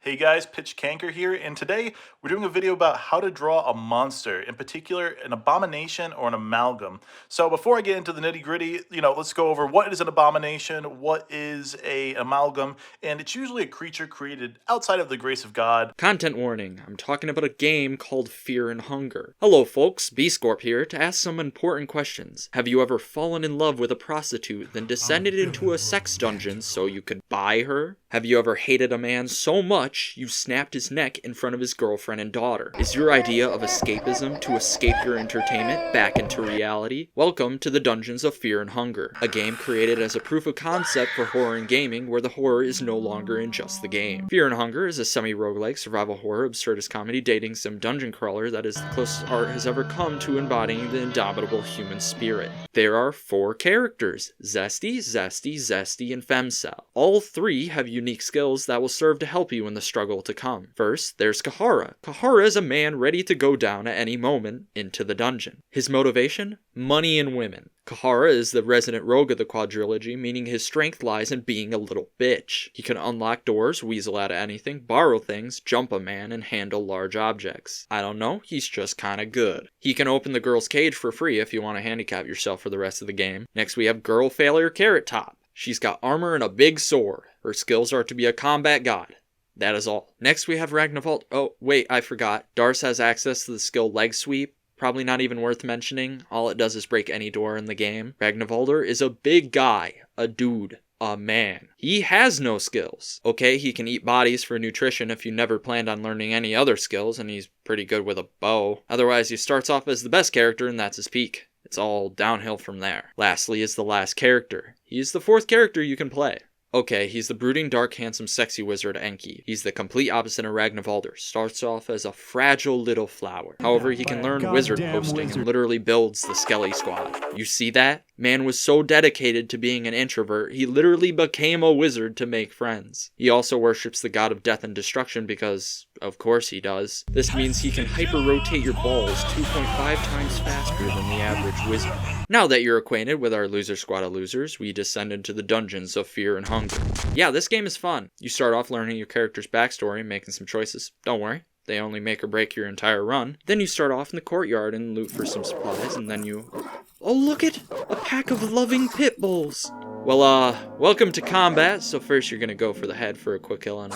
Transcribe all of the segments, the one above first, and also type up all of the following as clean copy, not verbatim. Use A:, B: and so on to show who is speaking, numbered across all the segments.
A: Hey guys, Pitch Canker here, and today we're doing a video about how to draw a monster, in particular an abomination or an amalgam. So before I get into the nitty-gritty, let's go over what is an abomination, what is a amalgam, and it's usually a creature created outside of the grace of God.
B: Content warning, I'm talking about a game called Fear and Hunger. Hello folks, BeastCorp here to ask some important questions. Have you ever fallen in love with a prostitute, then descended into a sex dungeon so you could buy her? Have you ever hated a man so much you snapped his neck in front of his girlfriend and daughter? Is your idea of escapism to escape your entertainment back into reality? Welcome to the Dungeons of Fear and Hunger, a game created as a proof of concept for horror and gaming where the horror is no longer in just the game. Fear and Hunger is a semi-roguelike survival horror absurdist comedy dating sim dungeon crawler that is the closest art has ever come to embodying the indomitable human spirit. There are 4 characters, Zesty, Zesty, Zesty, and Femcel. All 3 have unique skills that will serve to help you in the struggle to come. First, there's Kahara. Kahara is a man ready to go down at any moment into the dungeon. His motivation? Money and women. Kahara is the resident rogue of the quadrilogy, meaning his strength lies in being a little bitch. He can unlock doors, weasel out of anything, borrow things, jump a man, and handle large objects. I don't know, he's just kinda good. He can open the girl's cage for free if you want to handicap yourself for the rest of the game. Next we have Girl Failure Carrot Top. She's got armor and a big sword. Her skills are to be a combat god. That is all. Next we have Ragnavolt. Oh, wait, I forgot. Darce has access to the skill Leg Sweep. Probably not even worth mentioning. All it does is break any door in the game. Ragnavoldr is a big guy. A dude. A man. He has no skills. Okay, he can eat bodies for nutrition if you never planned on learning any other skills, and he's pretty good with a bow. Otherwise, he starts off as the best character, and that's his peak. It's all downhill from there. Lastly is the last character. He's the 4th character you can play. Okay, he's the brooding, dark, handsome, sexy wizard Enki. He's the complete opposite of Ragnavoldr. Starts off as a fragile little flower. However, he can learn wizard posting and literally builds the Skelly Squad. You see that? Man was so dedicated to being an introvert, he literally became a wizard to make friends. He also worships the god of death and destruction because, of course he does. This means he can hyper-rotate your balls 2.5 times faster than the average wizard. Now that you're acquainted with our loser squad of losers, we descend into the dungeons of Fear and Hunger. Yeah, this game is fun. You start off learning your character's backstory and making some choices. Don't worry, they only make or break your entire run. Then you start off in the courtyard and loot for some supplies, and then you... Oh, look it! A pack of loving pit bulls! Well, welcome to combat, so first you're gonna go for the head for a quick kill on...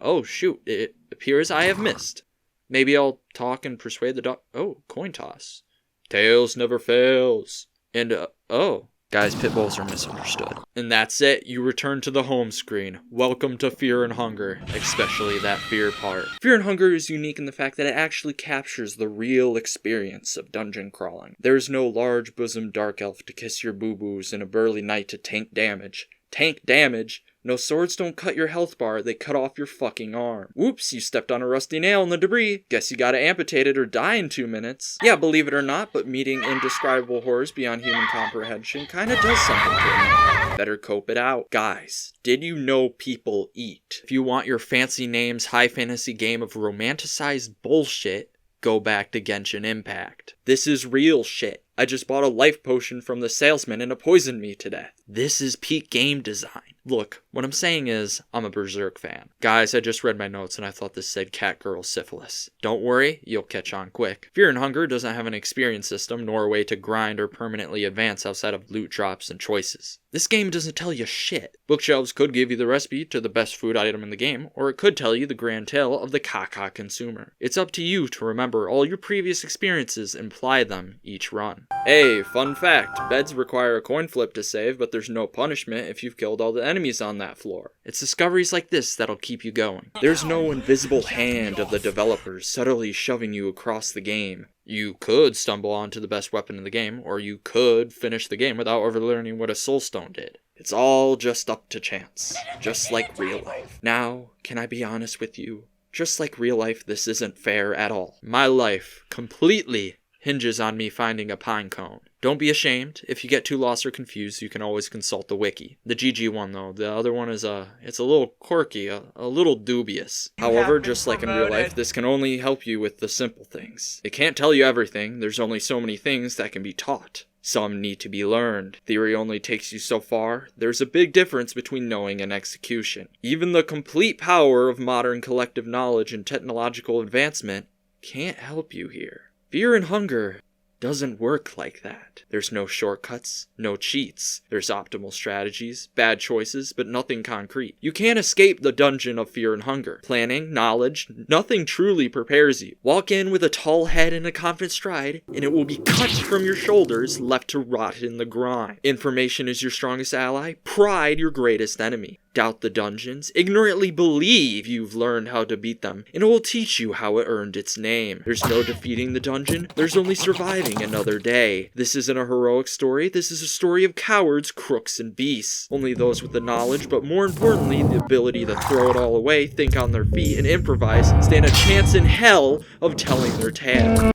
B: Oh, shoot, it appears I have missed. Maybe I'll talk and persuade the dog... Oh, coin toss. Tails never fails. And, oh. Guys, pit bulls are misunderstood. And that's it, you return to the home screen. Welcome to Fear and Hunger, especially that fear part. Fear and Hunger is unique in the fact that it actually captures the real experience of dungeon crawling. There's no large bosomed dark elf to kiss your boo-boos and a burly knight to tank damage. Tank damage? No, swords don't cut your health bar, they cut off your fucking arm. Whoops, you stepped on a rusty nail in the debris. Guess you gotta amputate it or die in 2 minutes. Yeah, believe it or not, but meeting indescribable horrors beyond human comprehension kinda does something to me. Better cope it out. Guys, did you know people eat? If you want your fancy names high fantasy game of romanticized bullshit, go back to Genshin Impact. This is real shit. I just bought a life potion from the salesman and it poisoned me to death. This is peak game design. Look, what I'm saying is, I'm a Berserk fan. Guys, I just read my notes and I thought this said cat girl syphilis. Don't worry, you'll catch on quick. Fear and Hunger doesn't have an experience system nor a way to grind or permanently advance outside of loot drops and choices. This game doesn't tell you shit. Bookshelves could give you the recipe to the best food item in the game, or it could tell you the grand tale of the caca consumer. It's up to you to remember all your previous experiences and apply them each run. Hey, fun fact, beds require a coin flip to save, but there's no punishment if you've killed all the enemies on that floor. It's discoveries like this that'll keep you going. There's no invisible hand of the developers subtly shoving you across the game. You could stumble onto the best weapon in the game, or you could finish the game without ever learning what a soulstone did. It's all just up to chance, just like real life. Now, can I be honest with you? Just like real life, this isn't fair at all. My life completely hinges on me finding a pine cone. Don't be ashamed. If you get too lost or confused, you can always consult the wiki. The GG one, though, the other one is it's a little quirky, a little dubious. However, just like in real life, this can only help you with the simple things. It can't tell you everything. There's only so many things that can be taught. Some need to be learned. Theory only takes you so far. There's a big difference between knowing and execution. Even the complete power of modern collective knowledge and technological advancement can't help you here. Fear and hunger doesn't work like that. There's no shortcuts, no cheats. There's optimal strategies, bad choices, but nothing concrete. You can't escape the dungeon of fear and hunger. Planning, knowledge, nothing truly prepares you. Walk in with a tall head and a confident stride, and it will be cut from your shoulders, left to rot in the grime. Information is your strongest ally, pride your greatest enemy. Doubt the dungeons, ignorantly believe you've learned how to beat them, and it will teach you how it earned its name. There's no defeating the dungeon, there's only surviving another day. This isn't a heroic story, this is a story of cowards, crooks, and beasts. Only those with the knowledge, but more importantly, the ability to throw it all away, think on their feet, and improvise, stand a chance in hell of telling their tale.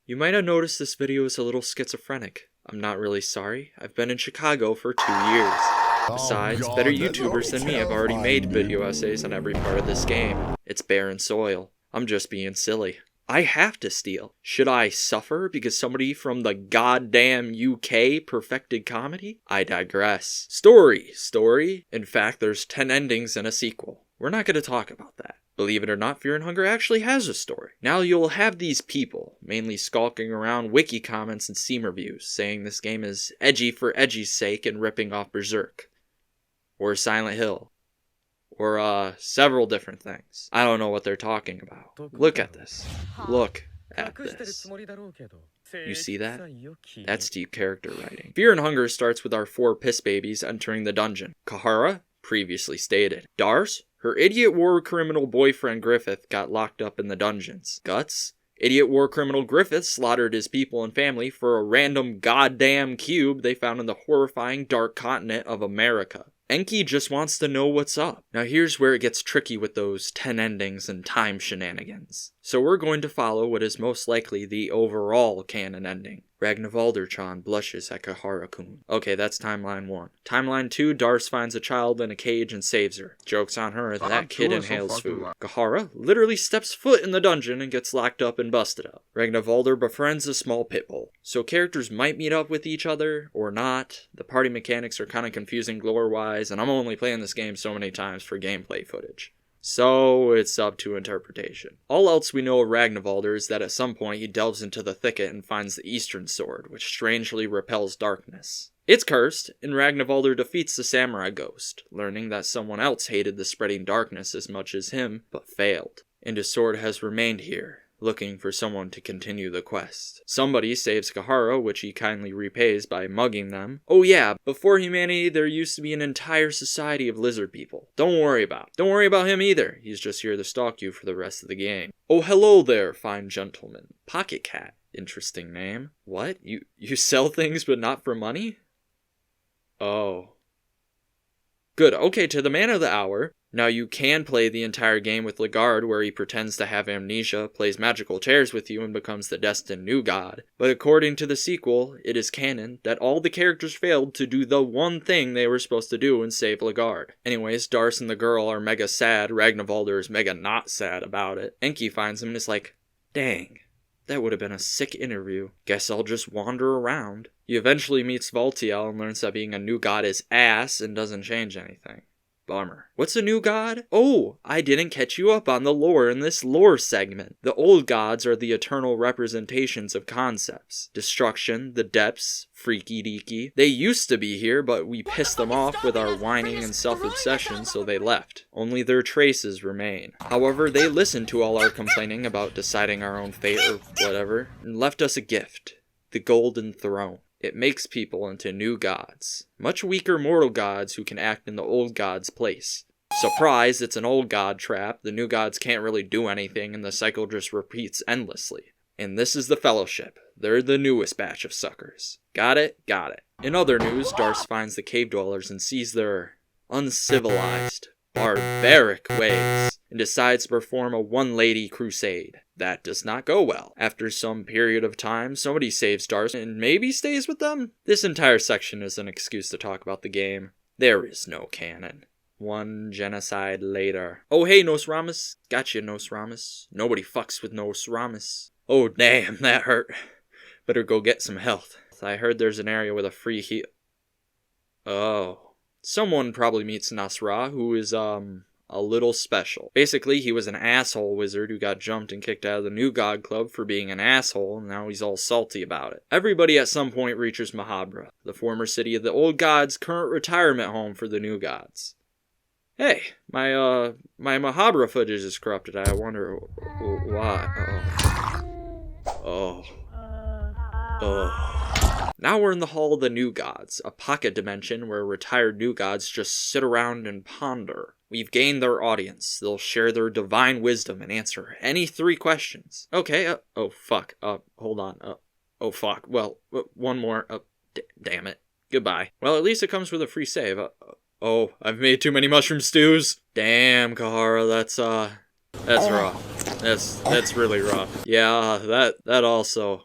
B: You might have noticed this video is a little schizophrenic. I'm not really sorry. I've been in Chicago for 2 years. Besides, better YouTubers than me have already made video essays on every part of this game. It's barren soil. I'm just being silly. I have to steal. Should I suffer because somebody from the goddamn UK perfected comedy? I digress. Story. In fact, there's 10 endings and a sequel. We're not going to talk about that. Believe it or not, Fear and Hunger actually has a story. Now you'll have these people, mainly skulking around wiki comments and Steam reviews, saying this game is edgy for edgy's sake and ripping off Berserk. Or Silent Hill. Or, several different things. I don't know what they're talking about. Look at this. Look at this. You see that? That's deep character writing. Fear and Hunger starts with our 4 piss babies entering the dungeon. Kahara, previously stated. Dars, her idiot war criminal boyfriend Griffith got locked up in the dungeons. Guts, idiot war criminal Griffith slaughtered his people and family for a random goddamn cube they found in the horrifying dark continent of America. Enki just wants to know what's up. Now here's where it gets tricky with those 10 endings and time shenanigans. So we're going to follow what is most likely the overall canon ending. Ragnvaldr-chan blushes at Kahara-kun. Okay, that's timeline 1. Timeline 2, Dars finds a child in a cage and saves her. Joke's on her, that kid inhales food. Kahara literally steps foot in the dungeon and gets locked up and busted up. Ragnvaldr befriends a small pit bull. So characters might meet up with each other, or not. The party mechanics are kind of confusing lore-wise, and I'm only playing this game so many times for gameplay footage. So it's up to interpretation. All else we know of Ragnvaldr is that at some point he delves into the thicket and finds the Eastern Sword, which strangely repels darkness. It's cursed, and Ragnvaldr defeats the samurai ghost, learning that someone else hated the spreading darkness as much as him, but failed. And his sword has remained here, looking for someone to continue the quest. Somebody saves Kahara, which he kindly repays by mugging them. Oh yeah, before humanity there used to be an entire society of lizard people. Don't worry about him either. He's just here to stalk you for the rest of the game. Oh hello there, fine gentleman. Pocket Cat. Interesting name. What? You sell things but not for money? Oh. Good, okay, to the man of the hour. Now you can play the entire game with Legarde where he pretends to have amnesia, plays magical chairs with you and becomes the destined new god. But according to the sequel, it is canon that all the characters failed to do the one thing they were supposed to do and save Legarde. Anyways, Dars and the girl are mega sad, Ragnvaldr is mega not sad about it. Enki finds him and is like, dang. That would have been a sick interview. Guess I'll just wander around. He eventually meets Valtiel and learns that being a new god is ass and doesn't change anything. Bummer. What's a new god? Oh, I didn't catch you up on the lore in this lore segment. The old gods are the eternal representations of concepts. Destruction, the depths, freaky deaky. They used to be here, but we pissed them off with our whining and self-obsession, so they left. Only their traces remain. However, they listened to all our complaining about deciding our own fate or whatever, and left us a gift. The Golden Throne. It makes people into new gods. Much weaker mortal gods who can act in the old god's place. Surprise, it's an old god trap. The new gods can't really do anything and the cycle just repeats endlessly. And this is the Fellowship. They're the newest batch of suckers. Got it? Got it. In other news, Dars finds the cave dwellers and sees their uncivilized, barbaric ways, and decides to perform a one-lady crusade. that does not go well. After some period of time, somebody saves Darcy and maybe stays with them? This entire section is an excuse to talk about the game. There is no canon. One genocide later. Oh hey, Nosramis. Gotcha, Nosramis. Nobody fucks with Nosramis. Oh damn, that hurt. Better go get some health. I heard there's an area with a free heal. Oh. Someone probably meets Nasra, who is, a little special. Basically, he was an asshole wizard who got jumped and kicked out of the New God Club for being an asshole, and now he's all salty about it. Everybody at some point reaches Mahabra, the former city of the Old Gods' current retirement home for the New Gods. Hey, my Mahabra footage is corrupted. I wonder why. Oh. Now we're in the Hall of the New Gods, a pocket dimension where retired New Gods just sit around and ponder. We've gained their audience. They'll share their divine wisdom and answer any 3 questions. Okay, oh fuck, hold on, oh fuck, well, one more, damn it, goodbye. Well, at least it comes with a free save. Oh, I've made too many mushroom stews. Damn, Kahara, that's rough. That's really rough. Yeah, that also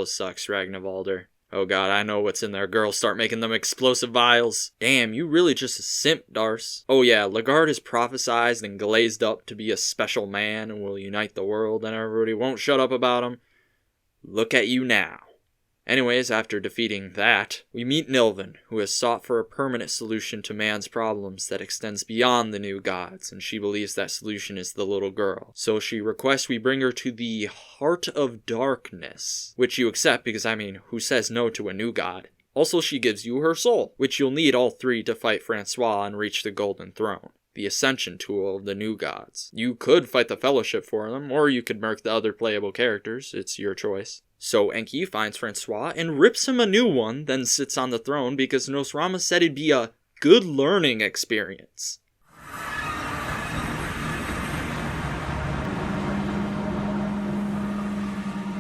B: sucks, Ragnvalder. Oh god, I know what's in there. Girls, start making them explosive vials. Damn, you really just a simp, Darce. Oh yeah, Lagarde is prophesized and glazed up to be a special man and will unite the world, and everybody won't shut up about him. Look at you now. Anyways, after defeating that, we meet Nilvan, who has sought for a permanent solution to man's problems that extends beyond the New Gods, and she believes that solution is the little girl. So she requests we bring her to the Heart of Darkness, which you accept because, I mean, who says no to a New God? Also, she gives you her soul, which you'll need all 3 to fight Francois and reach the Golden Throne, the Ascension tool of the New Gods. You could fight the Fellowship for them, or you could murk the other playable characters. It's your choice. So Enki finds Francois and rips him a new one, then sits on the throne because Nosrama said it'd be a good learning experience.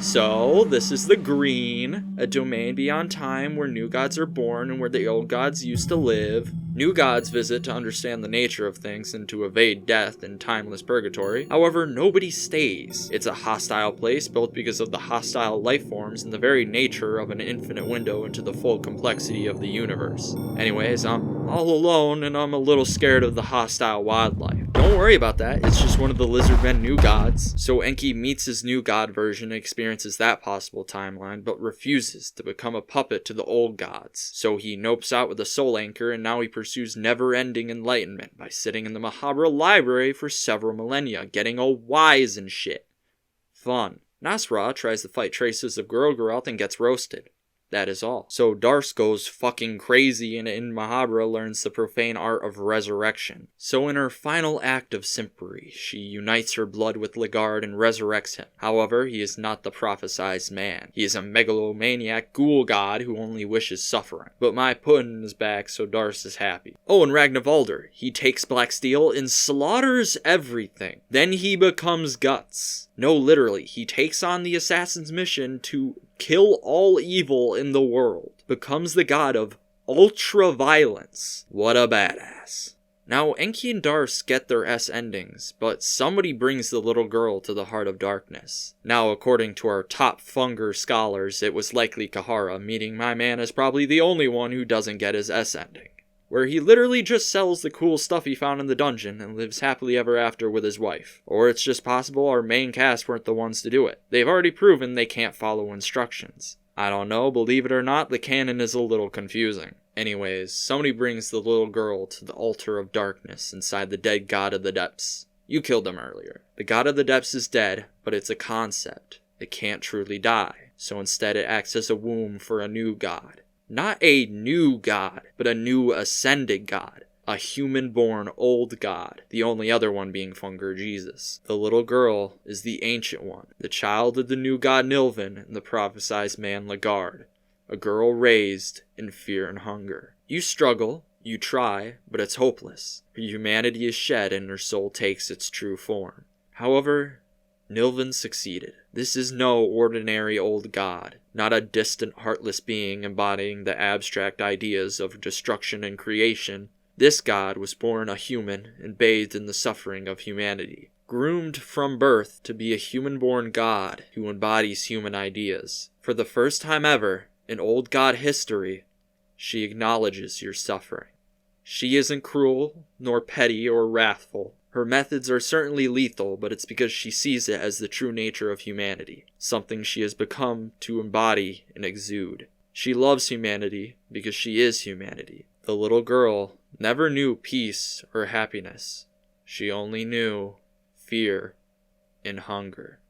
B: So, this is the Green, a domain beyond time where new gods are born and where the old gods used to live. New gods visit to understand the nature of things and to evade death and timeless purgatory. However, nobody stays. It's a hostile place built because of the hostile life forms and the very nature of an infinite window into the full complexity of the universe. Anyways, I'm all alone and I'm a little scared of the hostile wildlife. Don't worry about that, it's just one of the lizardmen new gods. So Enki meets his new god version and experiences that possible timeline, but refuses to become a puppet to the old gods. So he nopes out with a soul anchor, and now he pursues never-ending enlightenment by sitting in the Mahabra library for several millennia, getting all wise and shit. Fun. Nasra tries to fight traces of Gurogoroth and gets roasted. That is all. So Darce goes fucking crazy and in Mahabra learns the profane art of resurrection. So in her final act of simpery, she unites her blood with Lagarde and resurrects him. However, he is not the prophesized man. He is a megalomaniac ghoul god who only wishes suffering. But my pudding is back, so Darce is happy. Oh, and Ragnvalder. He takes Black Steel and slaughters everything. Then he becomes Guts. No, literally, he takes on the assassin's mission to kill all evil in the world. Becomes the god of ultra-violence. What a badass. Now, Enki and Darce get their S endings, but somebody brings the little girl to the Heart of Darkness. Now, according to our top Funger scholars, it was likely Kahara, meaning my man is probably the only one who doesn't get his S ending, where he literally just sells the cool stuff he found in the dungeon and lives happily ever after with his wife. Or it's just possible our main cast weren't the ones to do it. They've already proven they can't follow instructions. I don't know, believe it or not, the canon is a little confusing. Anyways, somebody brings the little girl to the altar of darkness inside the dead god of the depths. You killed him earlier. The god of the depths is dead, but it's a concept. It can't truly die, so instead it acts as a womb for a new god. Not a new god, but a new ascended god. A human-born old god, the only other one being Funger Jesus. The little girl is the ancient one, the child of the new god Nilvan and the prophesized man Lagarde. A girl raised in fear and hunger. You struggle, you try, but it's hopeless. Her humanity is shed and her soul takes its true form. However, Nilvan succeeded. This is no ordinary old god, not a distant, heartless being embodying the abstract ideas of destruction and creation. This god was born a human and bathed in the suffering of humanity. groomed from birth to be a human-born god who embodies human ideas. For the first time ever in old god history, she acknowledges your suffering. She isn't cruel, nor petty or wrathful. Her methods are certainly lethal, but it's because she sees it as the true nature of humanity, something she has become to embody and exude. She loves humanity because she is humanity. The little girl never knew peace or happiness. She only knew fear and hunger.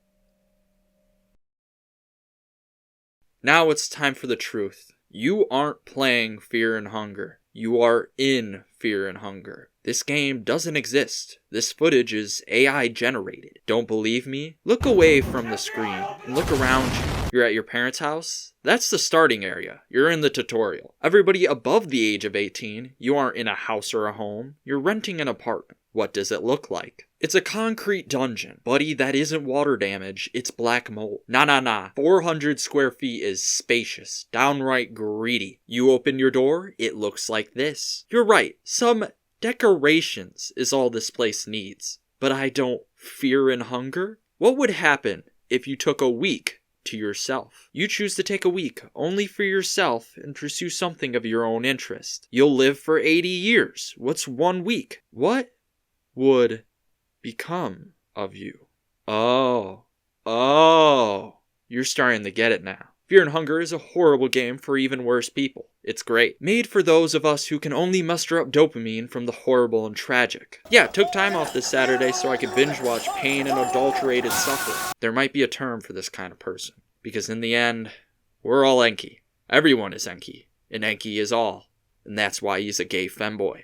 B: Now it's time for the truth. You aren't playing Fear and Hunger. You are in Fear and Hunger. This game doesn't exist. This footage is AI generated. Don't believe me? Look away from the screen and look around you. You're at your parents' house? That's the starting area. You're in the tutorial. Everybody above the age of 18, you aren't in a house or a home. You're renting an apartment. What does it look like? It's a concrete dungeon. Buddy, that isn't water damage, it's black mold. Nah. 400 square feet is spacious, downright greedy. You open your door, it looks like this. You're right, some decorations is all this place needs. But I don't fear and hunger? What would happen if you took a week to yourself? You choose to take a week only for yourself and pursue something of your own interest. You'll live for 80 years. What's 1 week? What would become of you? Oh, you're starting to get it now. Fear and Hunger is a horrible game for even worse people. It's great. Made for those of us who can only muster up dopamine from the horrible and tragic. Yeah, took time off this Saturday so I could binge watch pain and adulterated suffering. There might be a term for this kind of person, because in the end, we're all Enki. Everyone is Enki, and Enki is all. And that's why he's a gay femboy.